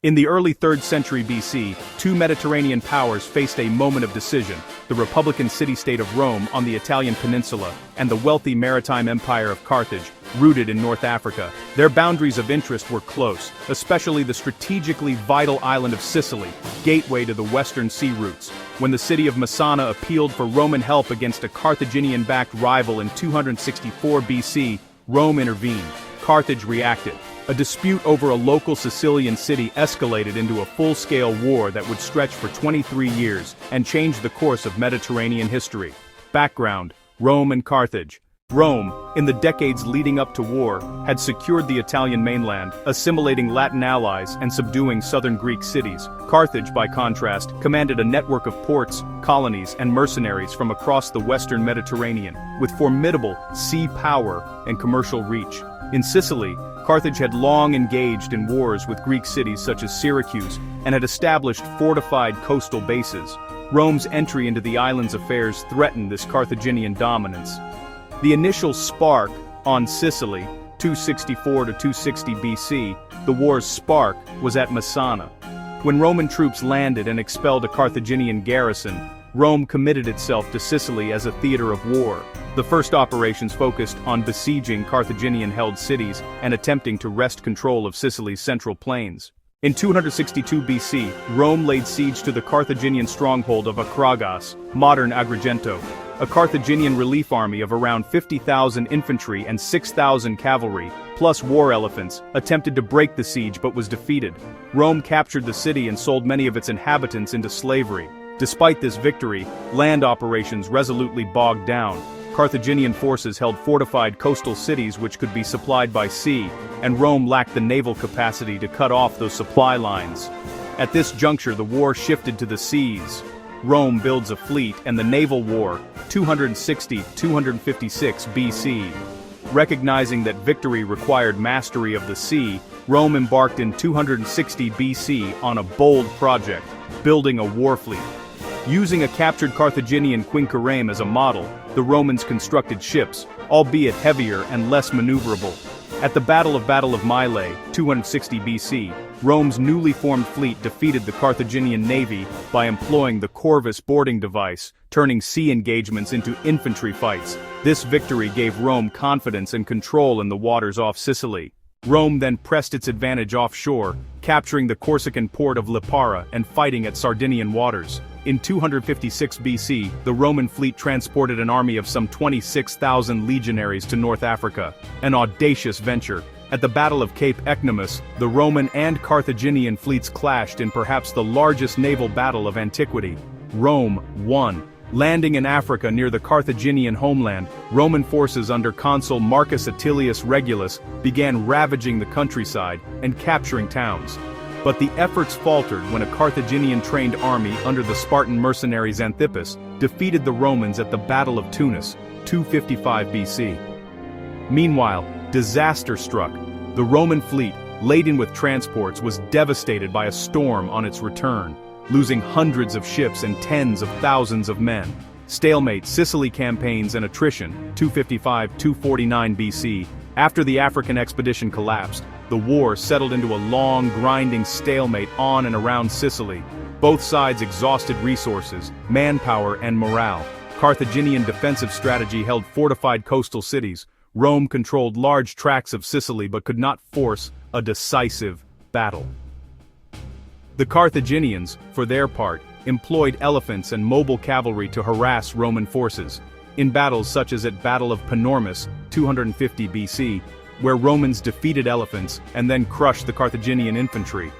In the early 3rd century BC, two Mediterranean powers faced a moment of decision: the Republican city-state of Rome on the Italian peninsula, and the wealthy maritime empire of Carthage, rooted in North Africa. Their boundaries of interest were close, especially the strategically vital island of Sicily, gateway to the western sea routes. When the city of Messana appealed for Roman help against a Carthaginian-backed rival in 264 BC, Rome intervened. Carthage reacted. A dispute over a local Sicilian city escalated into a full-scale war that would stretch for 23 years and change the course of Mediterranean history. Background: Rome and Carthage. Rome, in the decades leading up to war, had secured the Italian mainland, assimilating Latin allies and subduing southern Greek cities. Carthage, by contrast, commanded a network of ports, colonies, and mercenaries from across the western Mediterranean, with formidable sea power and commercial reach. In Sicily, Carthage had long engaged in wars with Greek cities such as Syracuse and had established fortified coastal bases. Rome's entry into the island's affairs threatened this Carthaginian dominance. The initial spark on Sicily, 264 to 260 BC, the war's spark was at Messana. When Roman troops landed and expelled a Carthaginian garrison, Rome committed itself to Sicily as a theater of war. The first operations focused on besieging Carthaginian-held cities and attempting to wrest control of Sicily's central plains. In 262 BC, Rome laid siege to the Carthaginian stronghold of Acragas, modern Agrigento. A Carthaginian relief army of around 50,000 infantry and 6,000 cavalry, plus war elephants, attempted to break the siege but was defeated. Rome captured the city and sold many of its inhabitants into slavery. Despite this victory, land operations resolutely bogged down. Carthaginian forces held fortified coastal cities which could be supplied by sea, and Rome lacked the naval capacity to cut off those supply lines. At this juncture, the war shifted to the seas. Rome builds a fleet, and the naval war, 260-256 BC. Recognizing that victory required mastery of the sea, Rome embarked in 260 BC on a bold project: building a war fleet. Using a captured Carthaginian quinquereme as a model, the Romans constructed ships, albeit heavier and less maneuverable. At the Battle of Mylae, 260 BC, Rome's newly formed fleet defeated the Carthaginian navy by employing the Corvus boarding device, turning sea engagements into infantry fights. This victory gave Rome confidence and control in the waters off Sicily. Rome then pressed its advantage offshore, capturing the Corsican port of Lipara and fighting at Sardinian waters. In 256 BC, the Roman fleet transported an army of some 26,000 legionaries to North Africa, an audacious venture. At the Battle of Cape Ecnomus, the Roman and Carthaginian fleets clashed in perhaps the largest naval battle of antiquity. Rome won. Landing in Africa near the Carthaginian homeland, Roman forces under consul Marcus Atilius Regulus began ravaging the countryside and capturing towns. But the efforts faltered when a Carthaginian-trained army under the Spartan mercenary Xanthippus defeated the Romans at the Battle of Tunis, 255 BC. Meanwhile, disaster struck. The Roman fleet, laden with transports, was devastated by a storm on its return, losing hundreds of ships and tens of thousands of men. Stalemate, Sicily campaigns, and attrition, 255-249 BC. After the African expedition collapsed, the war settled into a long, grinding stalemate on and around Sicily. Both sides exhausted resources, manpower, and morale. Carthaginian defensive strategy held fortified coastal cities. Rome controlled large tracts of Sicily but could not force a decisive battle. The Carthaginians, for their part, employed elephants and mobile cavalry to harass Roman forces. In battles such as at Battle of Panormus, 250 BC, where Romans defeated elephants and then crushed the Carthaginian infantry.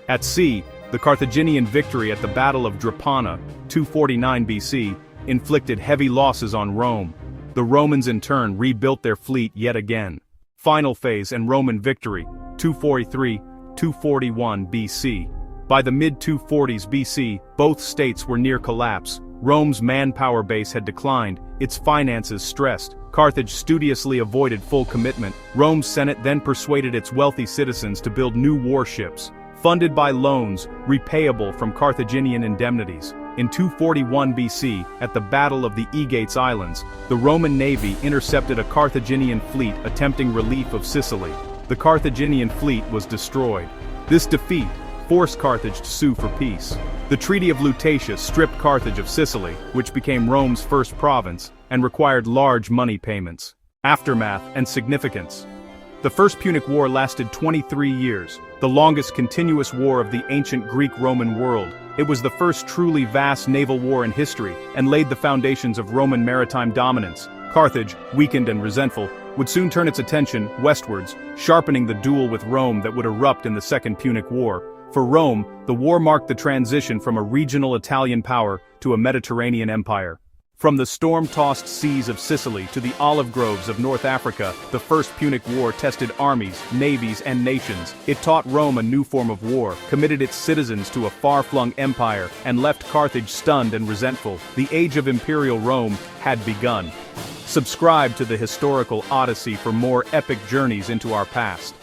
At sea, the Carthaginian victory at the Battle of Drepana, 249 BC, inflicted heavy losses on Rome. The Romans in turn rebuilt their fleet yet again. Final phase and Roman victory, 243-241 BC. By the mid-240s BC, both states were near collapse. Rome's manpower base had declined, its finances stressed. Carthage studiously avoided full commitment. Rome's Senate then persuaded its wealthy citizens to build new warships, funded by loans, repayable from Carthaginian indemnities. In 241 BC, at the Battle of the Aegates Islands, the Roman navy intercepted a Carthaginian fleet attempting relief of Sicily. The Carthaginian fleet was destroyed. This defeat, forced Carthage to sue for peace. The Treaty of Lutetia stripped Carthage of Sicily, which became Rome's first province, and required large money payments. Aftermath and significance. The First Punic War lasted 23 years, the longest continuous war of the ancient Greek-Roman world. It was the first truly vast naval war in history, and laid the foundations of Roman maritime dominance. Carthage, weakened and resentful, would soon turn its attention westwards, sharpening the duel with Rome that would erupt in the Second Punic War. For Rome, the war marked the transition from a regional Italian power to a Mediterranean empire. From the storm-tossed seas of Sicily to the olive groves of North Africa, the First Punic War tested armies, navies, and nations. It taught Rome a new form of war, committed its citizens to a far-flung empire, and left Carthage stunned and resentful. The age of imperial Rome had begun. Subscribe to the Historical Odyssey for more epic journeys into our past.